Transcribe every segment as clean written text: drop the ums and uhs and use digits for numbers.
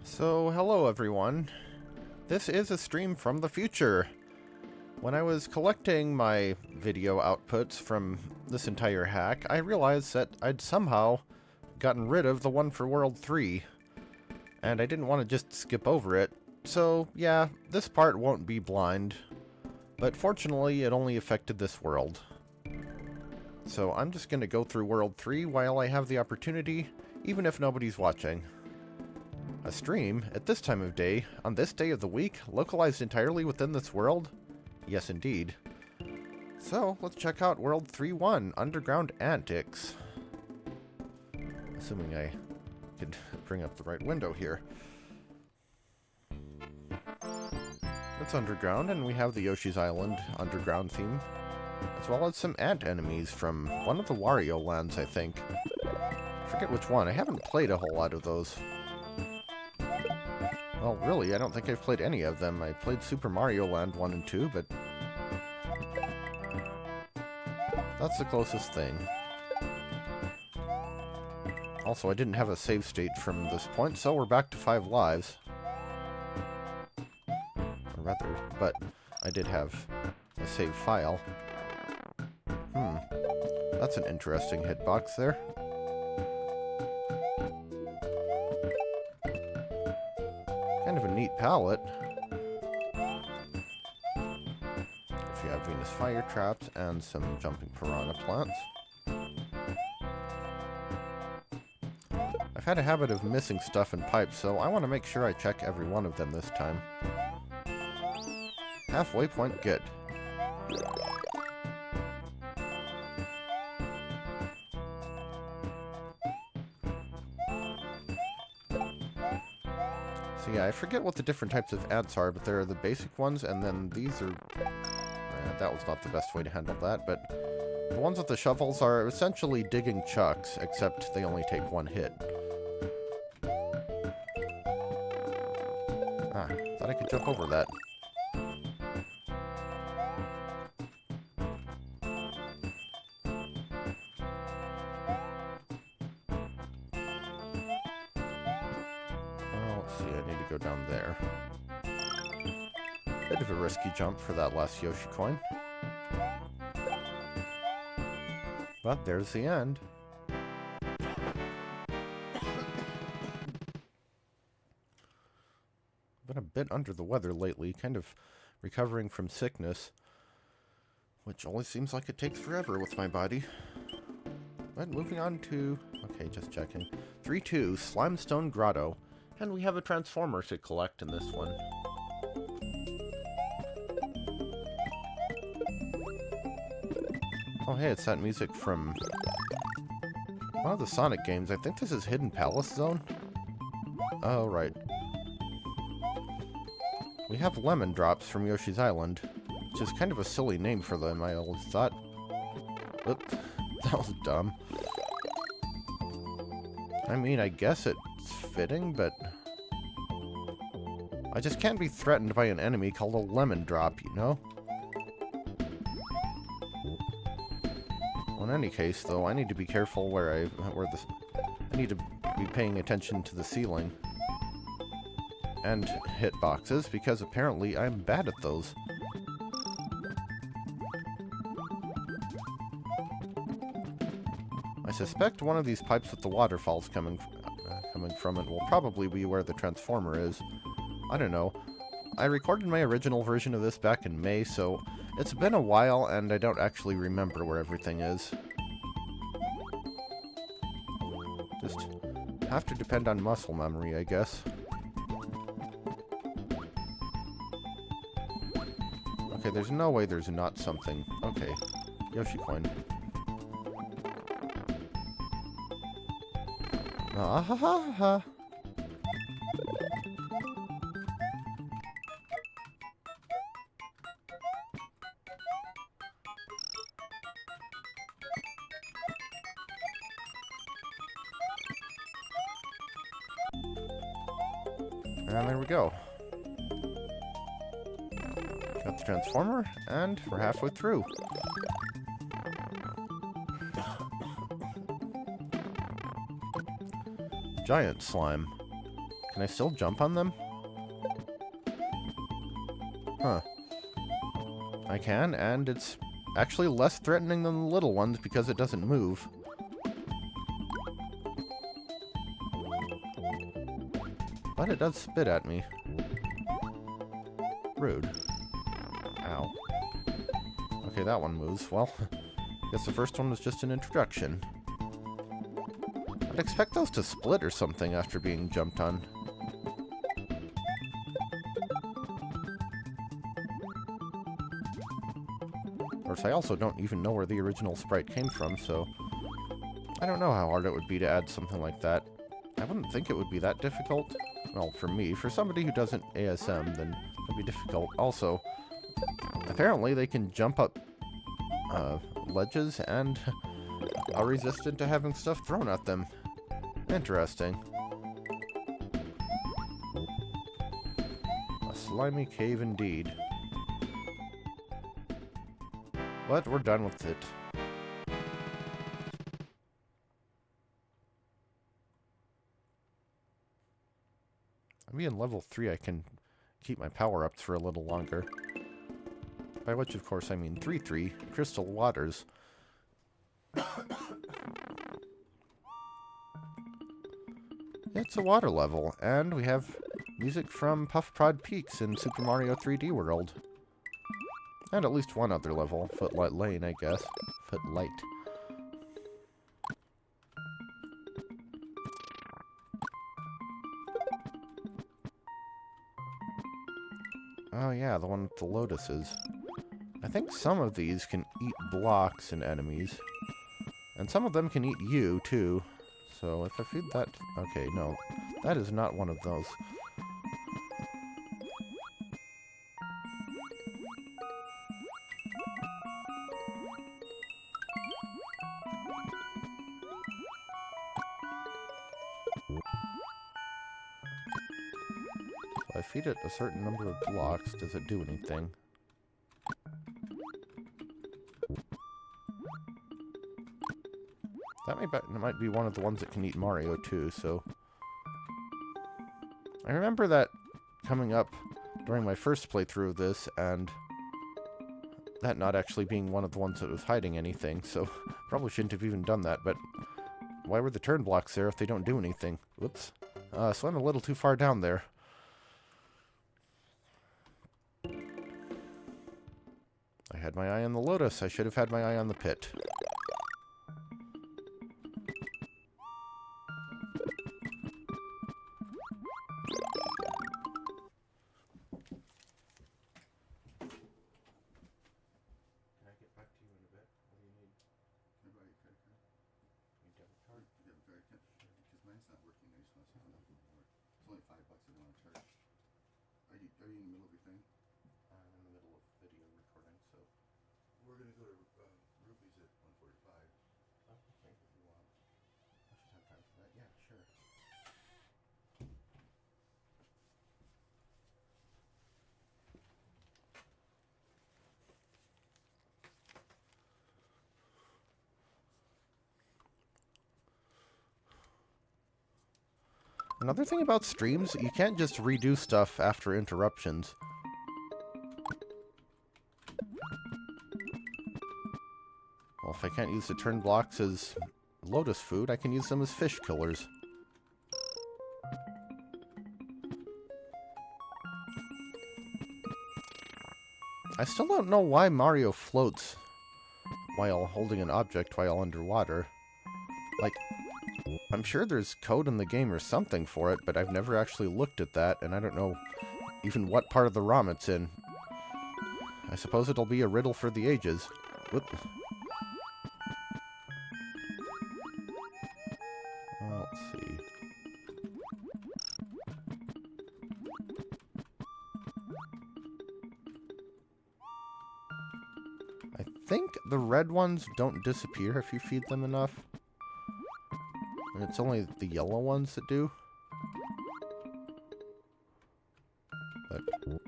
So, hello everyone. This is a stream from the future. When I was collecting my video outputs from this entire hack, I realized that I'd somehow gotten rid of the one for World 3. And I didn't want to just skip over it. So, yeah, this part won't be blind. But fortunately, it only affected this world. So I'm just going to go through World 3 while I have the opportunity, even if nobody's watching. A stream, at this time of day, on this day of the week, localized entirely within this world? Yes, indeed. So, let's check out World 3.1, Underground Antics. Assuming I could bring up the right window here. It's underground, and we have the Yoshi's Island underground theme, as well as some ant enemies from one of the Wario lands, I think. I forget which one. I haven't played a whole lot of those. Well, really, I don't think I've played any of them. I played Super Mario Land 1 and 2, but that's the closest thing. Also, I didn't have a save state from this point, so we're back to 5 lives. Or rather, but I did have a save file. That's an interesting hitbox there. Kind of a neat palette. If you have Venus fire traps and some jumping piranha plants. I've had a habit of missing stuff in pipes, so I want to make sure I check every one of them this time. Halfway point good. So yeah, I forget what the different types of ants are, but there are the basic ones, and then these are... that was not the best way to handle that, but the ones with the shovels are essentially digging chucks, except they only take one hit. Ah, thought I could jump over that. Go down there. Bit of a risky jump for that last Yoshi coin. But there's the end. Been a bit under the weather lately, kind of recovering from sickness, which always seems like it takes forever with my body. But moving on to... okay, just checking. 3-2, Slimestone Grotto. And we have a transformer to collect in this one. Oh hey, it's that music from one of the Sonic games. I think this is Hidden Palace Zone? Oh, right. We have lemon drops from Yoshi's Island, which is kind of a silly name for them, I always thought. Oop, that was dumb. I mean, I guess it's fitting, but I just can't be threatened by an enemy called a lemon drop, you know? Well, in any case, though, I need to be careful I need to be paying attention to the ceiling and hitboxes, because apparently I'm bad at those. I suspect one of these pipes with the waterfalls coming from it will probably be where the transformer is. I don't know. I recorded my original version of this back in May, so it's been a while and I don't actually remember where everything is. Just have to depend on muscle memory, I guess. Okay, there's no way there's not something. Okay, Yoshi coin. Ah ha ha ha. And there we go. Got the transformer, and we're halfway through. Giant slime. Can I still jump on them? Huh. I can, and it's actually less threatening than the little ones because it doesn't move. But it does spit at me. Rude. Ow. Okay, that one moves. Well, guess the first one was just an introduction. I'd expect those to split or something after being jumped on. Of course, I also don't even know where the original sprite came from, so I don't know how hard it would be to add something like that. I wouldn't think it would be that difficult. Well, for me. For somebody who doesn't ASM, then it would be difficult. Also, apparently they can jump up ledges and are resistant to having stuff thrown at them. Interesting. A slimy cave indeed. But we're done with it. Maybe in level 3 I can keep my power-ups for a little longer. By which, of course, I mean 3-3 crystal waters. It's a water level, and we have music from Puff Prod Peaks in Super Mario 3D World. And at least one other level, Footlight Lane, I guess. Footlight. Oh yeah, the one with the lotuses. I think some of these can eat blocks and enemies. And some of them can eat you, too. So if I feed that... Okay, no. That is not one of those. If I feed it a certain number of blocks, does it do anything? That might be one of the ones that can eat Mario, too, so... I remember that coming up during my first playthrough of this, and that not actually being one of the ones that was hiding anything, so probably shouldn't have even done that, but why were the turn blocks there if they don't do anything? Whoops. So I'm a little too far down there. I had my eye on the lotus. I should have had my eye on the pit. Are you in the middle of your thing? I'm in the middle of video recording, so... We're going to go to Rupees at 1:45. Oh, okay, if you want. I should have time for that. Yeah, sure. Another thing about streams, you can't just redo stuff after interruptions. Well, if I can't use the turn blocks as lotus food, I can use them as fish killers. I still don't know why Mario floats while holding an object while underwater. Like, I'm sure there's code in the game or something for it, but I've never actually looked at that, and I don't know even what part of the ROM it's in. I suppose it'll be a riddle for the ages. Whoop. Let's see. I think the red ones don't disappear if you feed them enough. And it's only the yellow ones that do. But you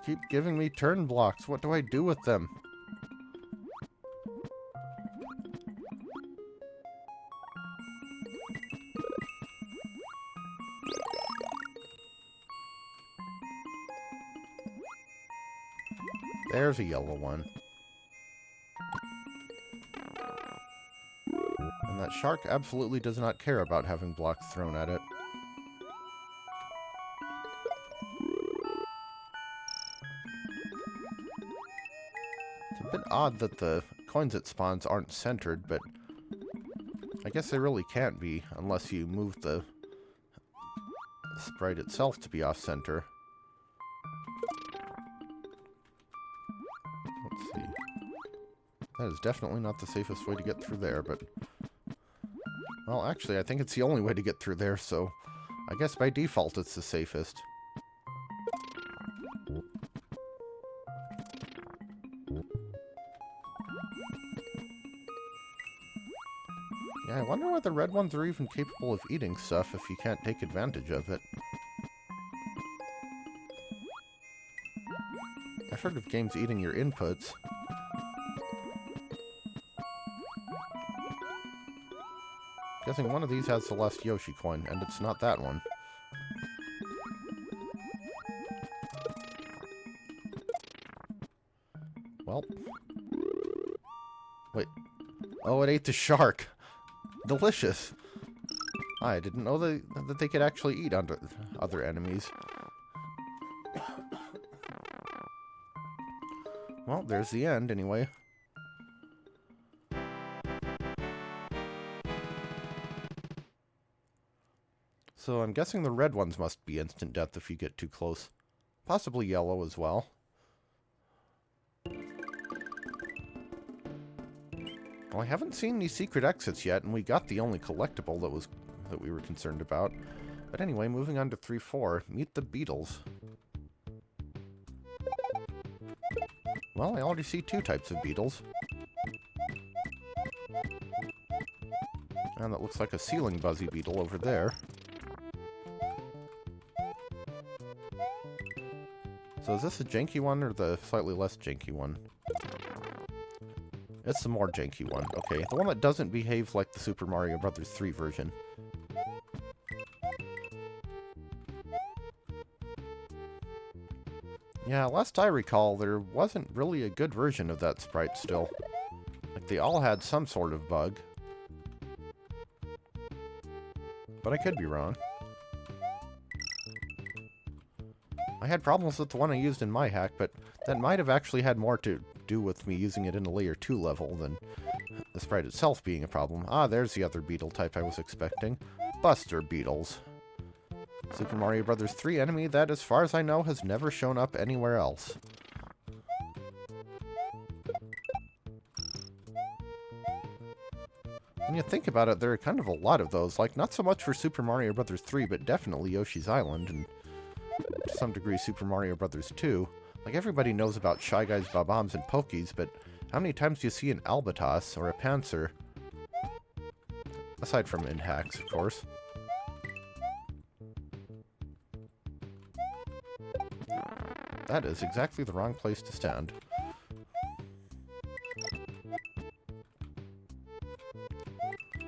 keep giving me turn blocks. What do I do with them? There's a yellow one. And that shark absolutely does not care about having blocks thrown at it. It's a bit odd that the coins it spawns aren't centered, but I guess they really can't be unless you move the sprite itself to be off-center. Let's see. That is definitely not the safest way to get through there, but... Well, actually, I think it's the only way to get through there, so... I guess by default it's the safest. Yeah, I wonder why the red ones are even capable of eating stuff if you can't take advantage of it. I've heard of games eating your inputs. Guessing one of these has the last Yoshi coin, and it's not that one. Well. Wait. Oh, it ate the shark. Delicious. I didn't know that they could actually eat other enemies. Well, there's the end, anyway. So I'm guessing the red ones must be instant death if you get too close. Possibly yellow as well. Well, I haven't seen any secret exits yet, and we got the only collectible that we were concerned about. But anyway, moving on to 3-4. Meet the beetles. Well, I already see two types of beetles. And that looks like a ceiling buzzy beetle over there. So is this a janky one or the slightly less janky one? It's the more janky one. Okay, the one that doesn't behave like the Super Mario Bros. 3 version. Yeah, last I recall, there wasn't really a good version of that sprite still. Like, they all had some sort of bug. But I could be wrong. I had problems with the one I used in my hack, but that might have actually had more to do with me using it in a layer 2 level than the sprite itself being a problem. Ah, there's the other beetle type I was expecting. Buster beetles. Super Mario Bros. 3 enemy that, as far as I know, has never shown up anywhere else. When you think about it, there are kind of a lot of those. Like, not so much for Super Mario Bros. 3, but definitely Yoshi's Island, and to some degree Super Mario Bros. 2. Like, everybody knows about Shy Guys, Bob-ombs, and Pokies, but how many times do you see an Albatos or a Panzer? Aside from in hacks, of course. That is exactly the wrong place to stand.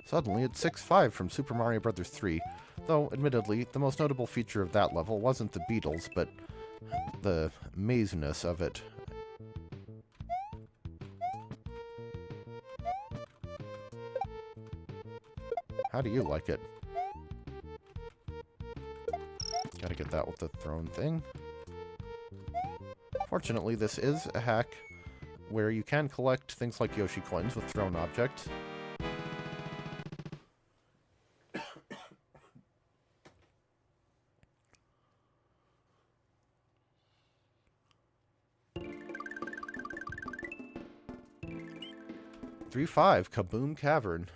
Suddenly, it's 6-5 from Super Mario Bros. 3, though, admittedly, the most notable feature of that level wasn't the beetles, but the mazeness of it. How do you like it? Gotta get that with the thrown thing. Fortunately, this is a hack where you can collect things like Yoshi coins with thrown objects. (3-5) Kaboom Cavern.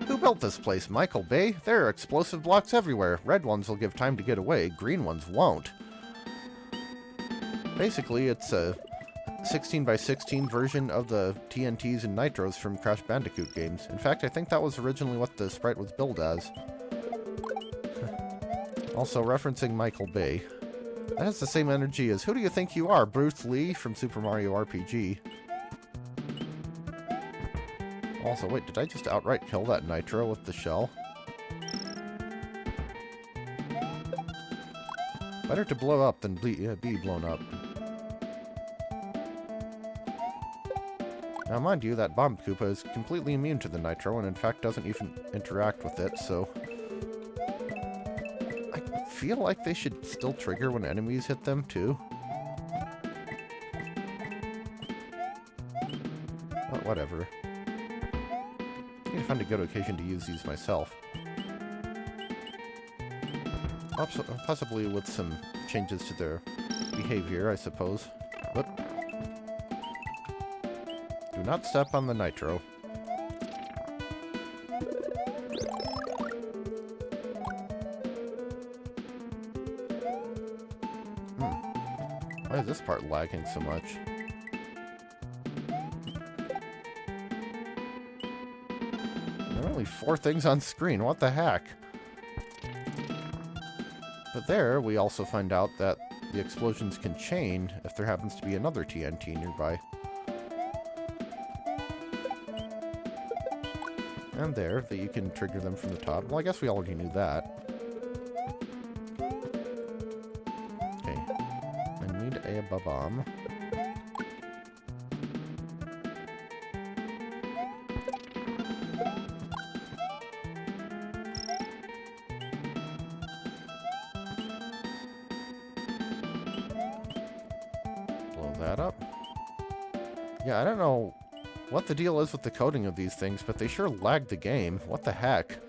Who built this place? Michael Bay? There are explosive blocks everywhere. Red ones will give time to get away. Green ones won't. Basically, it's a 16x16 version of the TNTs and Nitros from Crash Bandicoot games. In fact, I think that was originally what the sprite was billed as. Also referencing Michael Bay. That has the same energy as, who do you think you are, Bruce Lee from Super Mario RPG? Also, wait, did I just outright kill that Nitro with the shell? Better to blow up than be blown up. Now, mind you, that Bomb Koopa is completely immune to the nitro, and in fact doesn't even interact with it, so... I feel like they should still trigger when enemies hit them, too. But whatever. I need to find a good occasion to use these myself. Possibly with some changes to their behavior, I suppose. But do not step on the nitro. Why is this part lagging so much? There are only 4 things on screen. What the heck? But there, we also find out that the explosions can chain if there happens to be another TNT nearby. And there, that you can trigger them from the top. Well, I guess we already knew that. Okay. I need a bomb. Blow that up. Yeah, I don't know what the deal is with the coding of these things, but they sure lag the game. What the heck?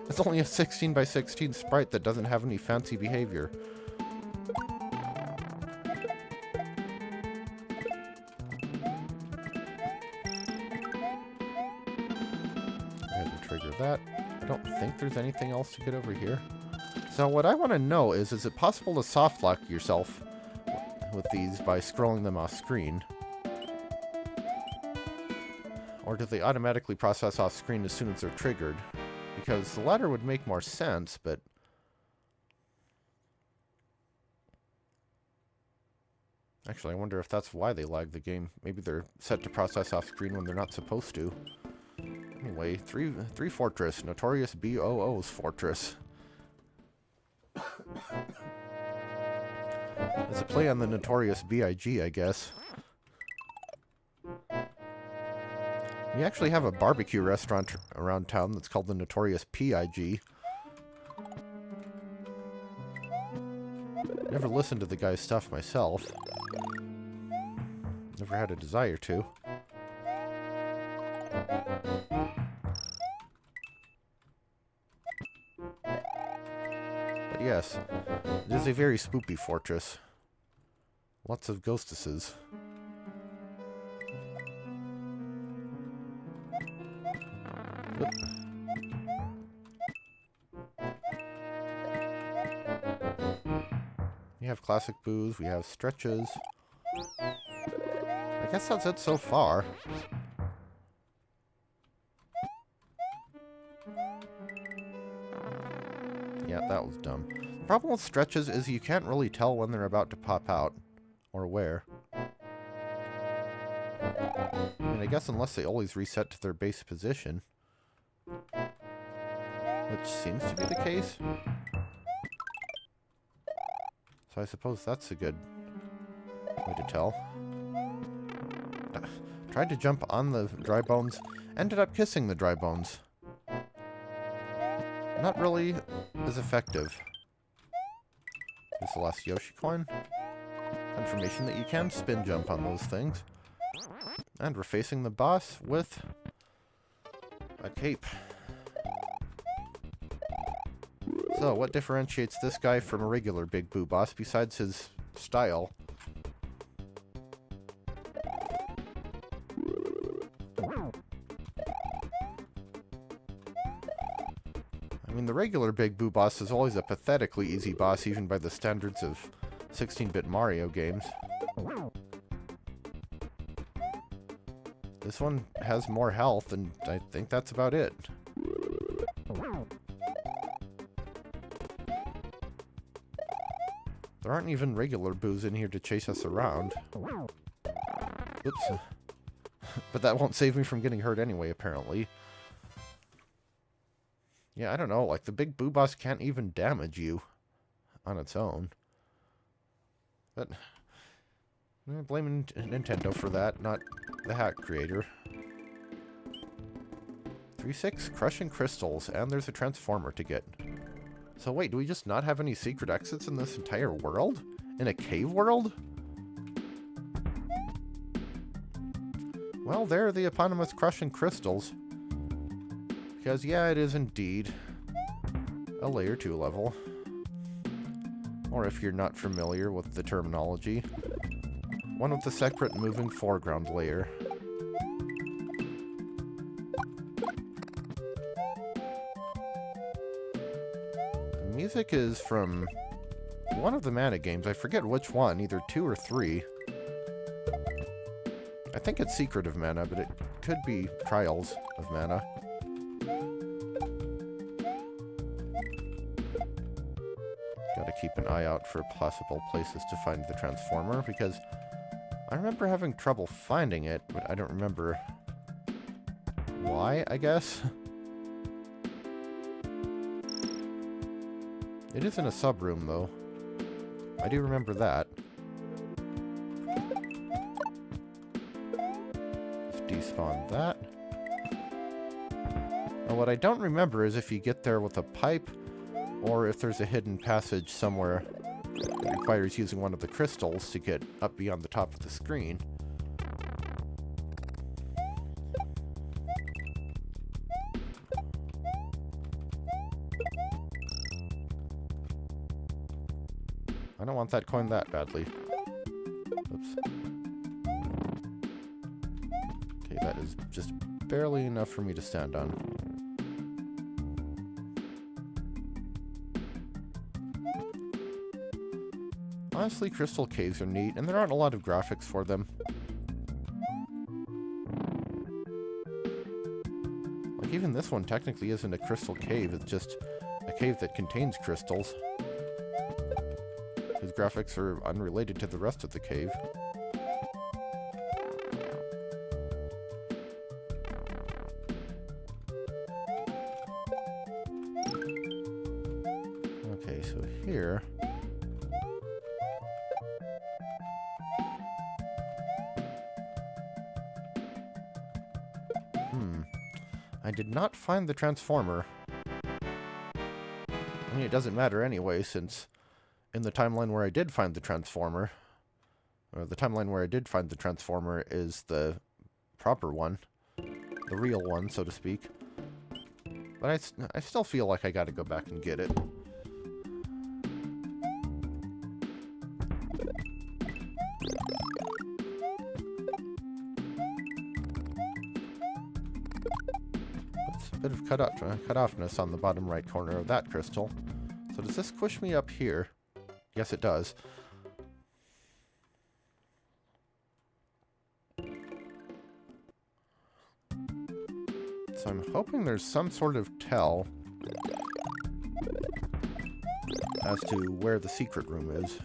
It's only a 16 by 16 sprite that doesn't have any fancy behavior. Go ahead and trigger that. I don't think there's anything else to get over here. So what I want to know is it possible to soft lock yourself with these by scrolling them off screen? Or do they automatically process off screen as soon as they're triggered? Because the latter would make more sense, but... Actually, I wonder if that's why they lag the game. Maybe they're set to process off screen when they're not supposed to. Anyway, three Fortress. Notorious BOO's Fortress. It's a play on the Notorious B.I.G., I guess. We actually have a barbecue restaurant around town that's called the Notorious P.I.G. Never listened to the guy's stuff myself. Never had a desire to. But yes, it is a very spoopy fortress. Lots of ghostesses. Oop. We have classic booze, we have stretches. I guess that's it so far. Yeah, that was dumb. The problem with stretches is you can't really tell when they're about to pop out. Or where. I mean, I guess unless they always reset to their base position. Which seems to be the case. So I suppose that's a good way to tell. Tried to jump on the dry bones, ended up kissing the dry bones. Not really as effective. Here's the last Yoshi coin. Confirmation that you can spin jump on those things. And we're facing the boss with a cape. So, what differentiates this guy from a regular Big Boo boss besides his style? I mean, the regular Big Boo boss is always a pathetically easy boss, even by the standards of 16-bit Mario games. This one has more health, and I think that's about it. There aren't even regular boos in here to chase us around. Oops. But that won't save me from getting hurt anyway, apparently. Yeah, I don't know, like, the Big Boo boss can't even damage you on its own. But I'm blaming Nintendo for that, not the hack creator. 3-6 crushing crystals, and there's a transformer to get. So wait, do we just not have any secret exits in this entire world? In a cave world? Well, there are the eponymous crushing crystals. Because, yeah, it is indeed a layer 2 level. Or if you're not familiar with the terminology, one with the separate moving foreground layer. The music is from one of the Mana games. I forget which one, either 2 or 3. I think it's Secret of Mana, but it could be Trials of Mana. Gotta keep an eye out for possible places to find the Transformer, because I remember having trouble finding it, but I don't remember why, I guess. It is in a sub-room, though. I do remember that. Let's despawn that. Now, what I don't remember is if you get there with a pipe, or if there's a hidden passage somewhere that requires using one of the crystals to get up beyond the top of the screen. I don't want that coin that badly. Oops. Okay, that is just barely enough for me to stand on. Honestly, crystal caves are neat, and there aren't a lot of graphics for them. Like, even this one technically isn't a crystal cave, it's just a cave that contains crystals. Whose graphics are unrelated to the rest of the cave. Okay, so here... I did not find the Transformer. I mean, it doesn't matter anyway, since in the timeline where I did find the Transformer, or the timeline where I did find the Transformer is the proper one. The real one, so to speak. But I still feel like I gotta go back and get it. A bit of cut-offness on the bottom right corner of that crystal. So does this push me up here? Yes, it does. So I'm hoping there's some sort of tell as to where the secret room is.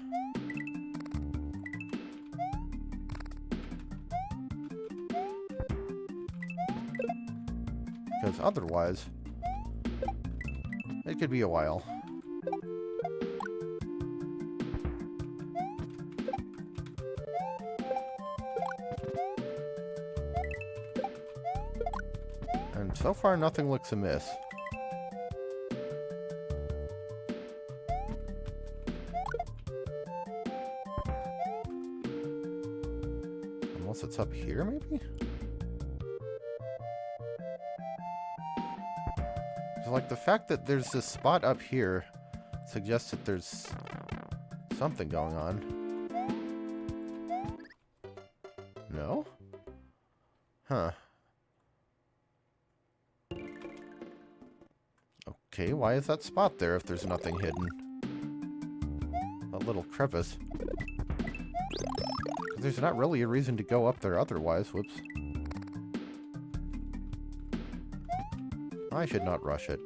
Because otherwise, it could be a while. And so far, nothing looks amiss. Unless it's up here, maybe? Like, the fact that there's this spot up here suggests that there's something going on. No? Huh. Okay, why is that spot there if there's nothing hidden? That little crevice. There's not really a reason to go up there otherwise. Whoops. I should not rush it.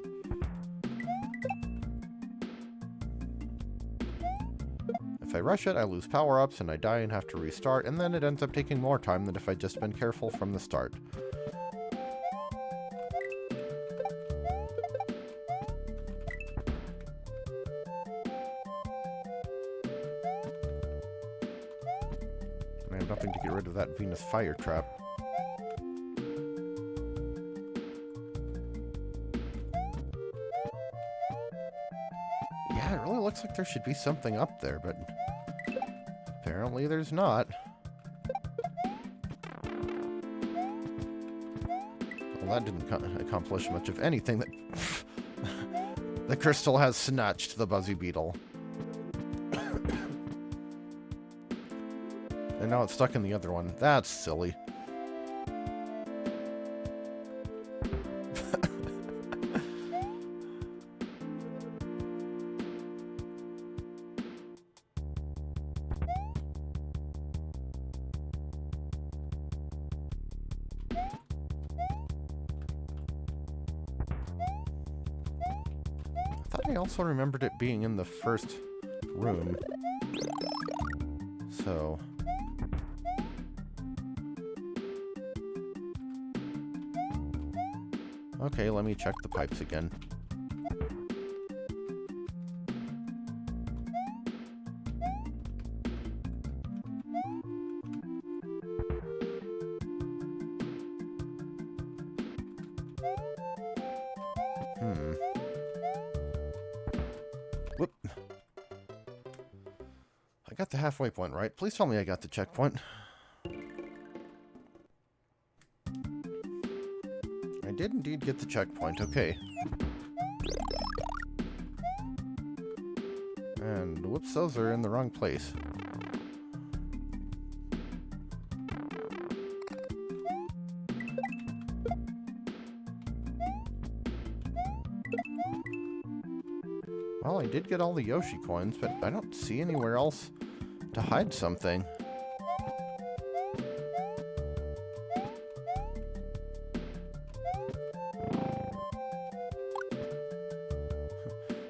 If I rush it, I lose power-ups and I die and have to restart, and then it ends up taking more time than if I'd just been careful from the start. nothing to get rid of that Venus fire trap. Yeah, it really looks like there should be something up there, but apparently there's not. Well, that didn't accomplish much of anything. That the crystal has snatched the Buzzy Beetle. And now it's stuck in the other one. That's silly. I also remembered it being in the first room. So... okay, let me check the pipes again. Whoop. I got the halfway point right. Please tell me I got the checkpoint. I did indeed get the checkpoint. Okay. And whoops, those are in the wrong place. Well, I did get all the Yoshi coins, but I don't see anywhere else to hide something.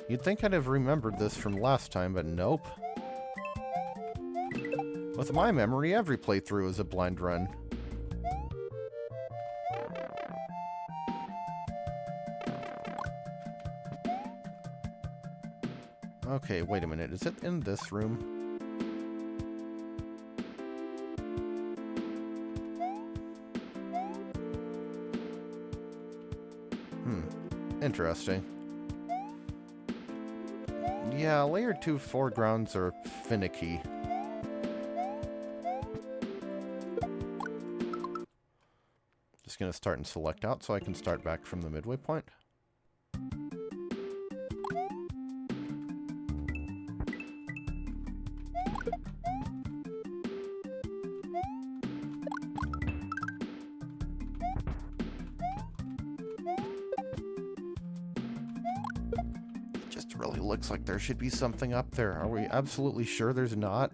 You'd think I'd have remembered this from last time, but nope. With my memory, every playthrough is a blind run. Okay, wait a minute. Is it in this room? Interesting. Yeah, layer 2 foregrounds are finicky. Just gonna start and select out so I can start back from the midway point. Really looks like there should be something up there. Are we absolutely sure there's not?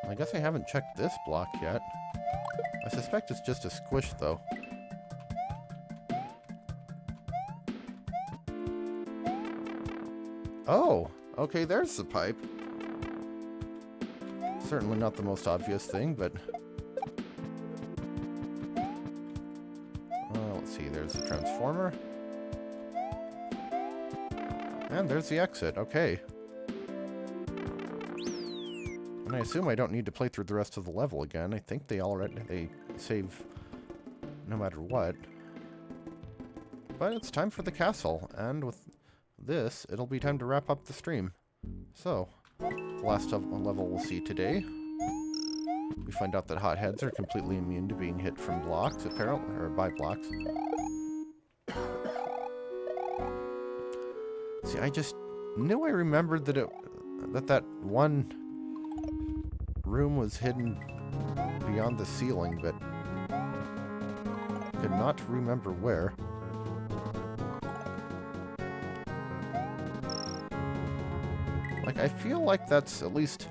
I guess I haven't checked this block yet. I suspect it's just a squish, though. Oh! Okay, there's the pipe. Certainly not the most obvious thing, but... let's see, there's the transformer. And there's the exit, okay. And I assume I don't need to play through the rest of the level again. I think they save no matter what. But it's time for the castle, and with this, it'll be time to wrap up the stream. So, the last level we'll see today. We find out that hotheads are completely immune to being hit from blocks, apparently, or by blocks. See, I just knew I remembered that that one room was hidden beyond the ceiling, but could not remember where. Like, I feel like that's at least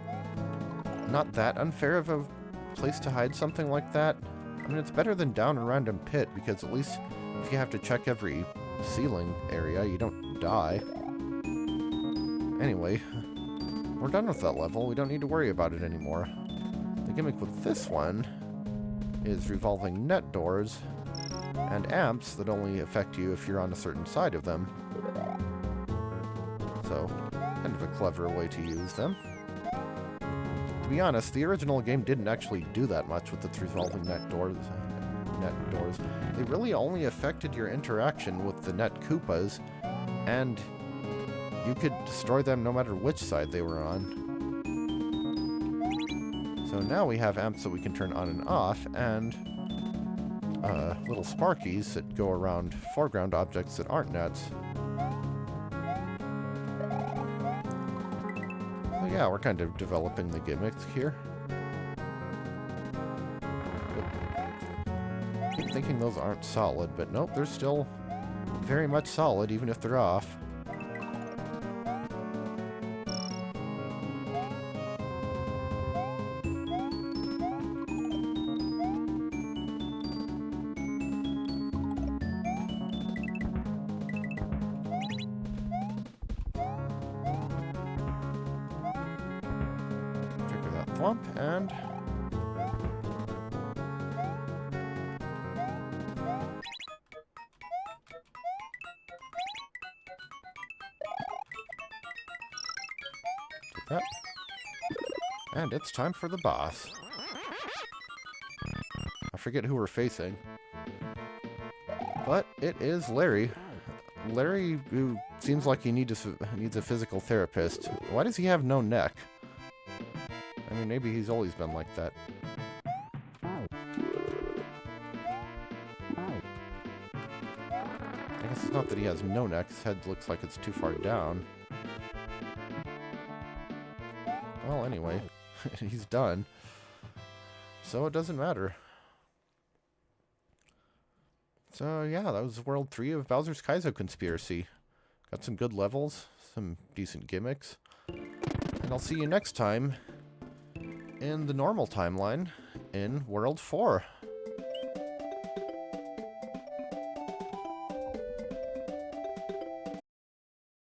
not that unfair of a place to hide something like that. I mean, it's better than down a random pit, because at least if you have to check every ceiling area. You don't die. Anyway, we're done with that level. We don't need to worry about it anymore. The gimmick with this one is revolving net doors and amps that only affect you if you're on a certain side of them. So, kind of a clever way to use them. To be honest, the original game didn't actually do that much with its revolving net doors. They really only affected your interaction with the net Koopas, and you could destroy them no matter which side they were on. So now we have amps that we can turn on and off, and little sparkies that go around foreground objects that aren't nets. So yeah, we're kind of developing the gimmicks here. I keep thinking those aren't solid, but nope, they're still very much solid, even if they're off. Trigger that thwomp, and that. And it's time for the boss. I forget who we're facing. But it is Larry. Larry, who seems like he needs a physical therapist. Why does he have no neck? I mean, maybe he's always been like that. I guess it's not that he has no neck. His head looks like it's too far down. Well, anyway, he's done. So it doesn't matter. So yeah, that was World 3 of Bowser's Kaizo Conspiracy. Got some good levels, some decent gimmicks. And I'll see you next time in the normal timeline in World 4.